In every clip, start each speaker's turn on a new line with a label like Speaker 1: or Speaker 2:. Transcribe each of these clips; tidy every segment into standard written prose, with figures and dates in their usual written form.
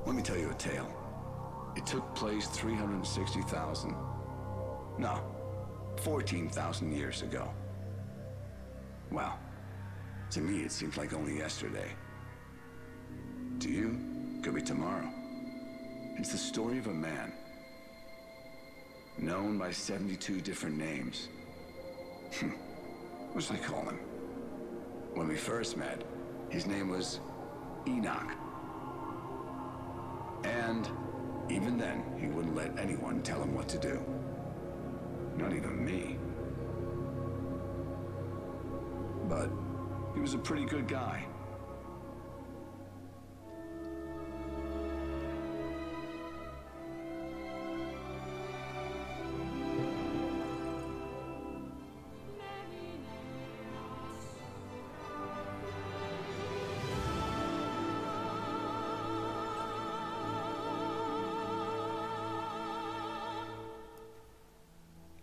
Speaker 1: Let me tell you a tale. It took place 360,000... No, 14,000 years ago. Well, to me it seems like only yesterday. To you, could be tomorrow. It's the story of a man, known by 72 different names. What should I call him? When we first met, his name was Enoch. And even then, he wouldn't let anyone tell him what to do. Not even me. But he was a pretty good guy.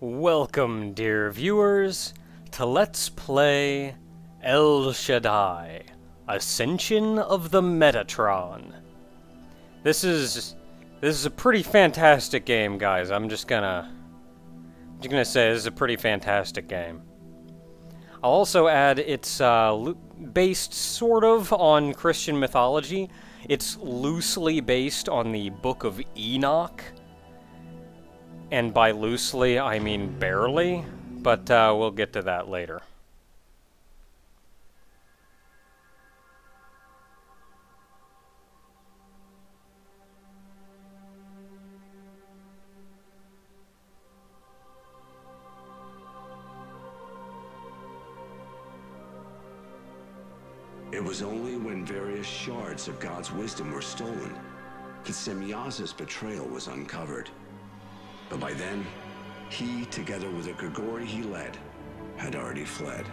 Speaker 2: Welcome, dear viewers, to Let's Play El Shaddai, Ascension of the Metatron. This is a pretty fantastic game, guys. I'm just gonna say this is a pretty fantastic game. I'll also add it's based sort of on Christian mythology. It's loosely based on the Book of Enoch. And by loosely, I mean barely, but we'll get to that later.
Speaker 1: It was only when various shards of God's wisdom were stolen that Semyaza's betrayal was uncovered. But by then, he, together with the Grigori he led, had already fled.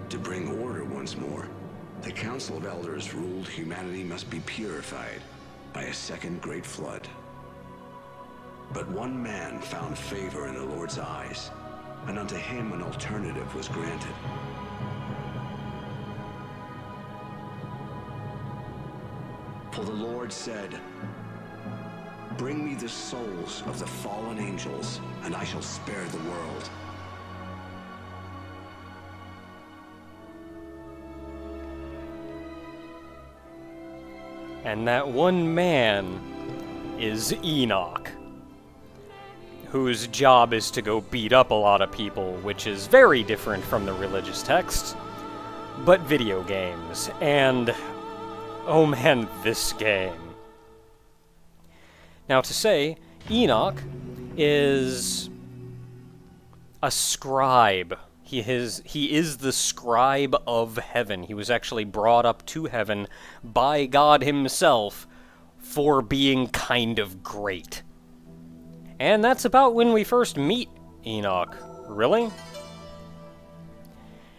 Speaker 1: To bring order once more, the Council of Elders ruled humanity must be purified by a second great flood. But one man found favor in the Lord's eyes, and unto him an alternative was granted. For the Lord said, "Bring me the souls of the fallen angels, and I shall spare the world."
Speaker 2: And that one man is Enoch, whose job is to go beat up a lot of people, which is very different from the religious texts, but video games, and oh man, this game. Now to say, Enoch is a scribe. He is the scribe of heaven. He was actually brought up to heaven by God himself for being kind of great. And that's about when we first meet Enoch. Really?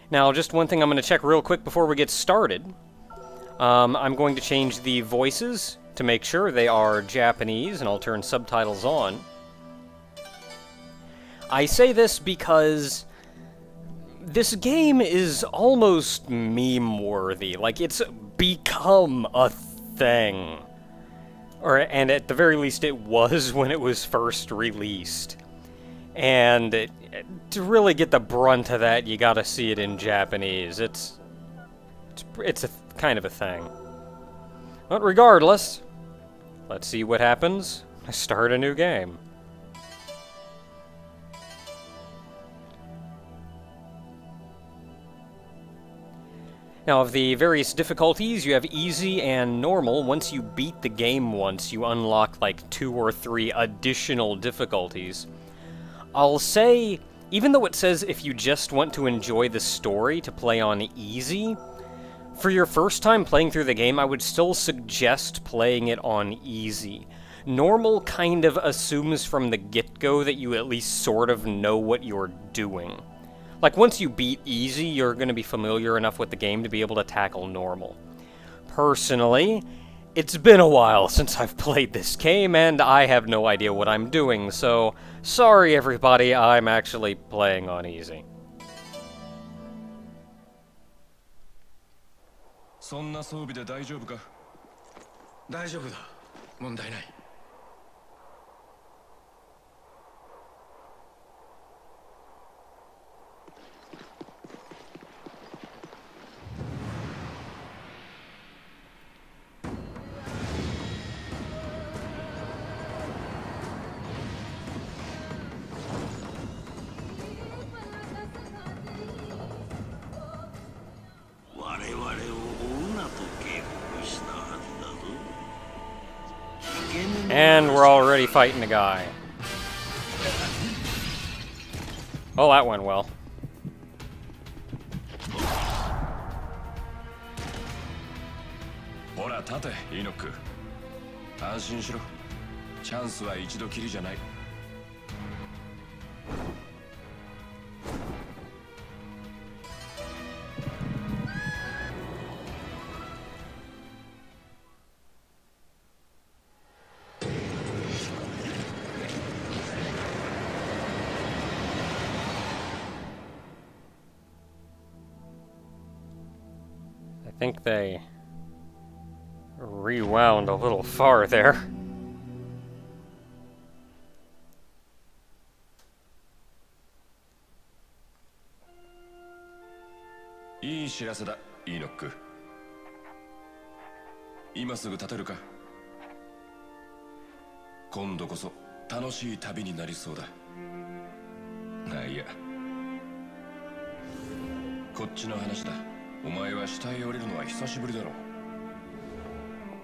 Speaker 2: Now, just one thing I'm going to check real quick before we get started. I'm going to change the voices to make sure they are Japanese, and I'll turn subtitles on. I say this because this game is almost meme-worthy. Like, it's become a thing. And at the very least it was when it was first released. And to really get the brunt of that, you gotta see it in Japanese. It's a kind of a thing. But regardless, let's see what happens. I start a new game. Now, of the various difficulties, you have easy and normal. Once you beat the game once, you unlock like 2 or 3 additional difficulties. I'll say, even though it says if you just want to enjoy the story to play on easy, for your first time playing through the game, I would still suggest playing it on easy. Normal kind of assumes from the get-go that you at least sort of know what you're doing. Like, once you beat easy, you're going to be familiar enough with the game to be able to tackle normal. Personally, it's been a while since I've played this game, and I have no idea what I'm doing, so sorry everybody, I'm actually playing on easy.
Speaker 3: そんな装備で大丈夫か？
Speaker 4: 大丈夫だ。問題ない。
Speaker 2: And we're already fighting a guy. Oh, that went well.
Speaker 3: ほら立て、イノック。安心しろ。チャンスは一度きりじゃない。
Speaker 2: I think they rewound a little far there.
Speaker 3: いい知らせだ、イノック。今すぐ立てるか？今度こそ楽しい旅になりそうだ。あ、いや、こっちの話だ。お前は下へ降りるのは久しぶりだろ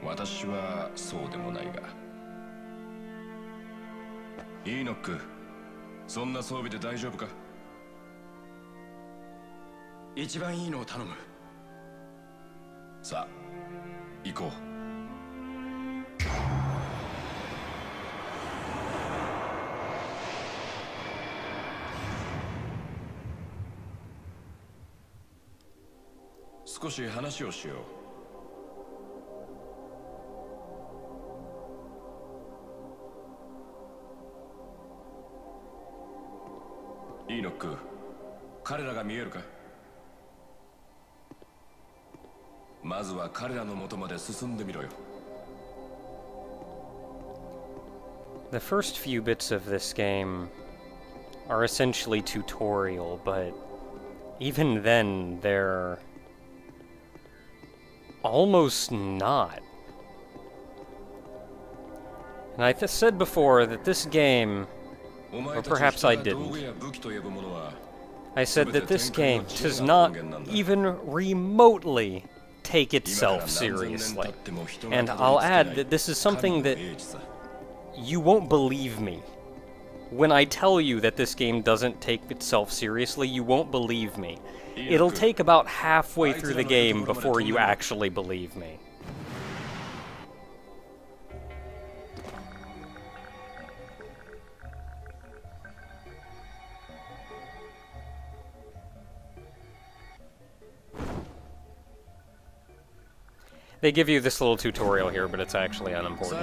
Speaker 3: う。私はそうでもないが。イーノック、そんな装備で大丈夫か？
Speaker 4: 一番いいのを頼む。
Speaker 3: さあ、行こう。少し話をしよう。イーノック、彼らが見えるか？まずは彼らの元まで進んでみろよ。
Speaker 2: The first few bits of this game are essentially tutorial, but even then they're almost not. And I said before that this game, or perhaps I didn't, I said that this game does not even remotely take itself seriously. And I'll add that this is something that you won't believe me. When I tell you that this game doesn't take itself seriously, you won't believe me. It'll take about halfway through the game before you actually believe me. They give you this little tutorial here, but it's actually unimportant.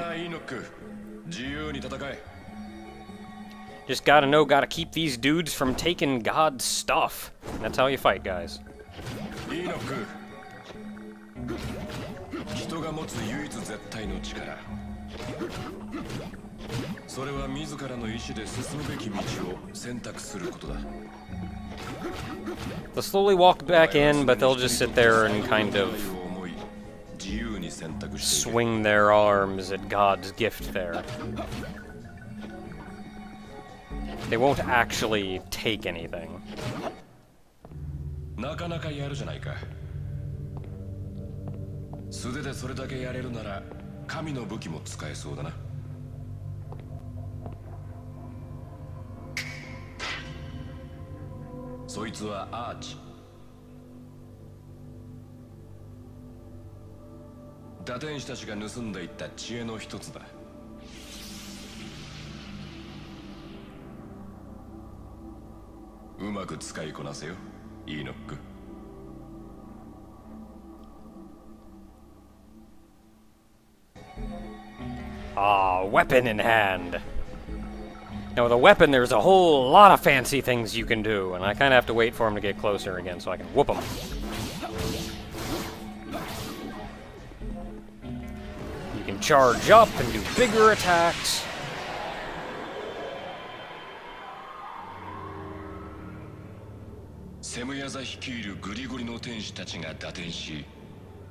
Speaker 2: Just gotta keep these dudes from taking God's stuff. That's how you fight, guys. They'll slowly walk back in, but they'll just sit there and kind of swing their arms at God's gift there. They won't actually take anything. Ah, weapon in hand. Now with a weapon, there's a whole lot of fancy things you can do, and I kind of have to wait for him to get closer again so I can whoop him. You can charge up and do bigger attacks.
Speaker 3: セムヤザ率いるグリゴリの天使たちが打点し、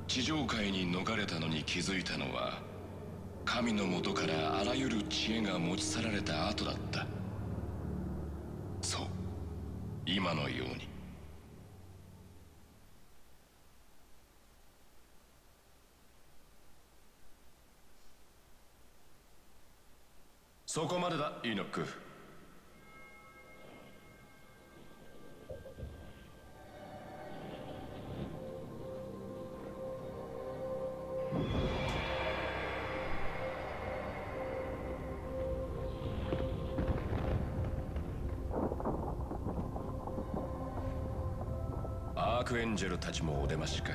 Speaker 3: 地上界に逃れたのに気づいたのは、神の元からあらゆる知恵が持ち去られた後だった。そう、今のように。そこまでだ、イーノック。アークエンジェルたちもお出ましか。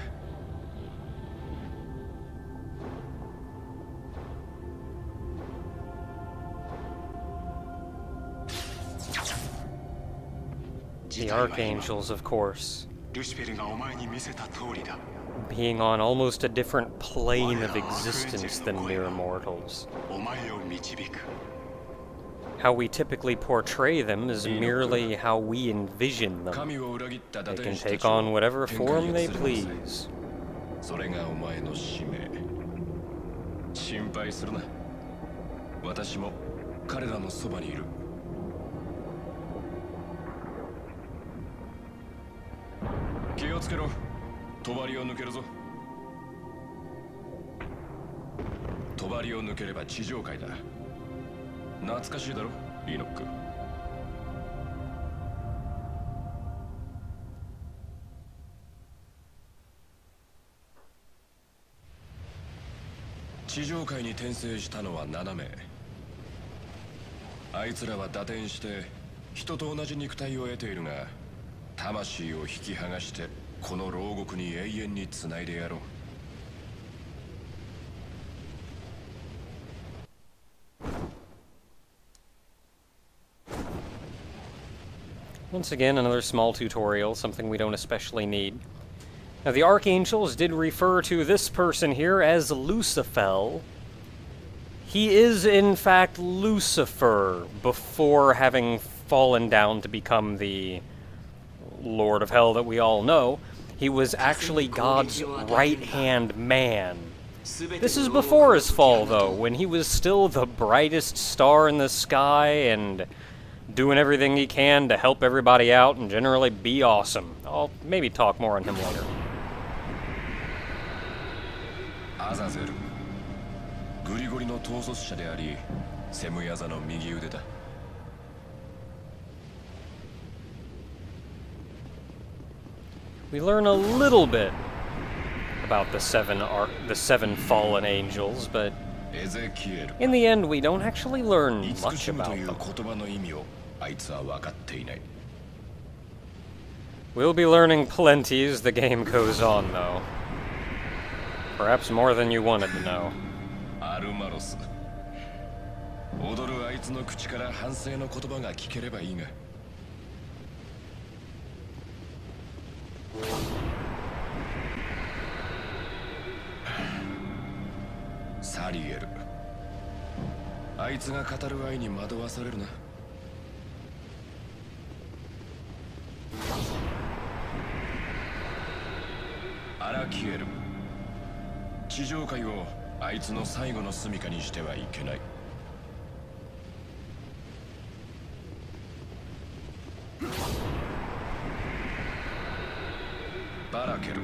Speaker 2: The Archangels, of course.
Speaker 5: ルシフェルがお前に見せた通りだ。
Speaker 2: Being on almost a different plane of existence than mere mortals.
Speaker 5: お前を導く。
Speaker 2: How we typically portray them is merely how we envision them.
Speaker 3: 神を裏切った
Speaker 2: They
Speaker 3: 打
Speaker 2: can
Speaker 3: 天使た
Speaker 2: take
Speaker 3: ちを
Speaker 2: on whatever
Speaker 3: 天下
Speaker 2: form
Speaker 3: に
Speaker 2: they
Speaker 3: 移るのさ。
Speaker 2: please.
Speaker 3: それがお前の使命。心配するな。私も彼らのそばにいる。気をつけろ。帳を抜けるぞ。帳を抜ければ地上界だ。懐かしいだろ、イーノック。地上界に転生したのは7名。あいつらは打点して人と同じ肉体を得ているが、魂を引き剥がしてこの牢獄に永遠につないでやろう。
Speaker 2: Once again, another small tutorial, something we don't especially need. Now, the Archangels did refer to this person here as Lucifer. He is, in fact, Lucifer, before having fallen down to become the Lord of Hell that we all know. He was actually God's right-hand man. This is before his fall, though, when he was still the brightest star in the sky and doing everything he can to help everybody out and generally be awesome. I'll maybe talk more on him later.
Speaker 3: アザゼル、グリゴリの統率者であり、セムヤザの右腕だ。
Speaker 2: We learn a little bit about the seven fallen angels, but
Speaker 3: エゼキエル、
Speaker 2: in the end, we don't actually learn
Speaker 3: 慈
Speaker 2: much
Speaker 3: しむと
Speaker 2: about
Speaker 3: いう
Speaker 2: them.
Speaker 3: 言葉の意味をあいつは分かっていない。
Speaker 2: We'll be learning plenty as the game goes on, though. Perhaps more than you wanted to know.
Speaker 3: アルマロス、踊るあいつの口から反省の言葉が聞ければいいが。サリエル、あいつが語る愛に惑わされるな。アラキエル、地上界をあいつの最後の住処にしてはいけない。バラケル、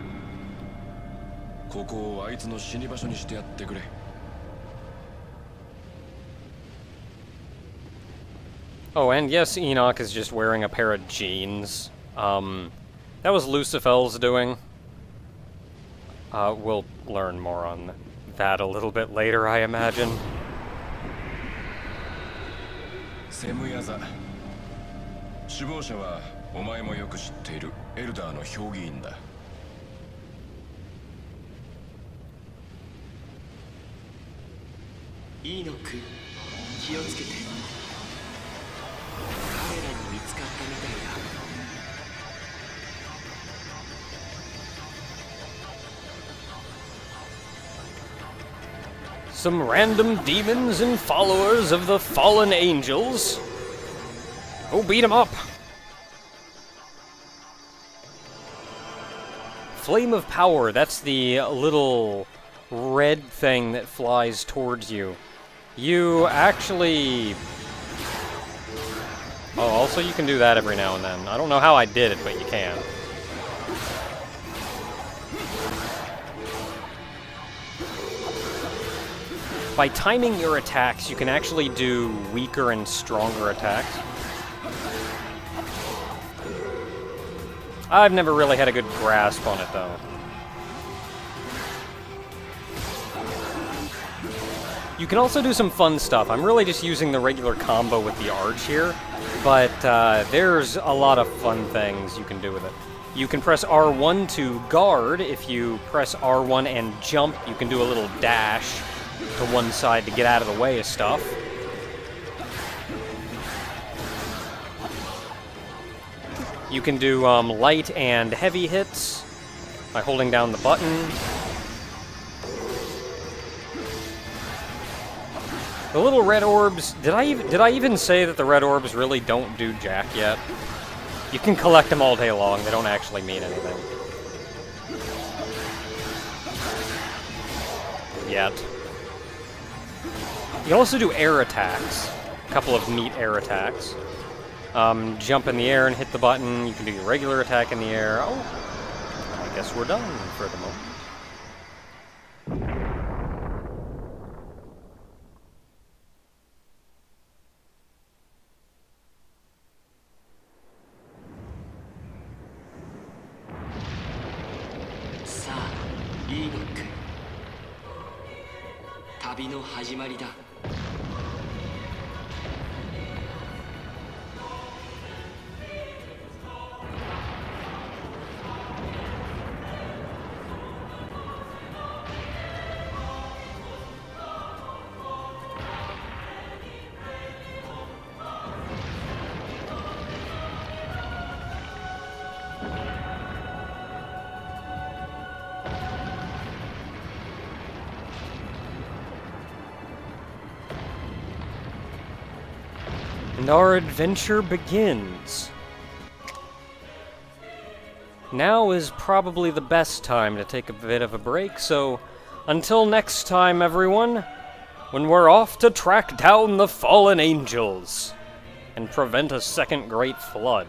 Speaker 3: ここをあいつの死に場所にしてやってくれ。
Speaker 2: Oh, and yes, Enoch is just wearing a pair of jeans. That was Lucifer's doing. We'll learn more on that a little bit later, I imagine.
Speaker 3: セムヤザ、首謀者はお前もよく知っているエルダーの評議員だ。
Speaker 4: イーノック、気をつけて。彼らに見つかったみたいだ。
Speaker 2: some random demons and followers of the fallen angels. Go beat them up. Flame of Power, that's the little red thing that flies towards you. You actually... Oh, also you can do that every now and then. I don't know how I did it, but you can. By timing your attacks, you can actually do weaker and stronger attacks. I've never really had a good grasp on it, though. You can also do some fun stuff. I'm really just using the regular combo with the arch here, but there's a lot of fun things you can do with it. You can press R1 to guard. If you press R1 and jump, you can do a little dash to one side to get out of the way of stuff. You can do light and heavy hits by holding down the button. The little red orbs, did I even say that the red orbs really don't do jack yet? You can collect them all day long, they don't actually mean anything. Yet. You can also do air attacks. A couple of neat air attacks. Jump in the air and hit the button. You can do your regular attack in the air. Oh, I guess we're done for the moment. And our adventure begins. Now is probably the best time to take a bit of a break, so until next time, everyone, when we're off to track down the fallen angels and prevent a second great flood.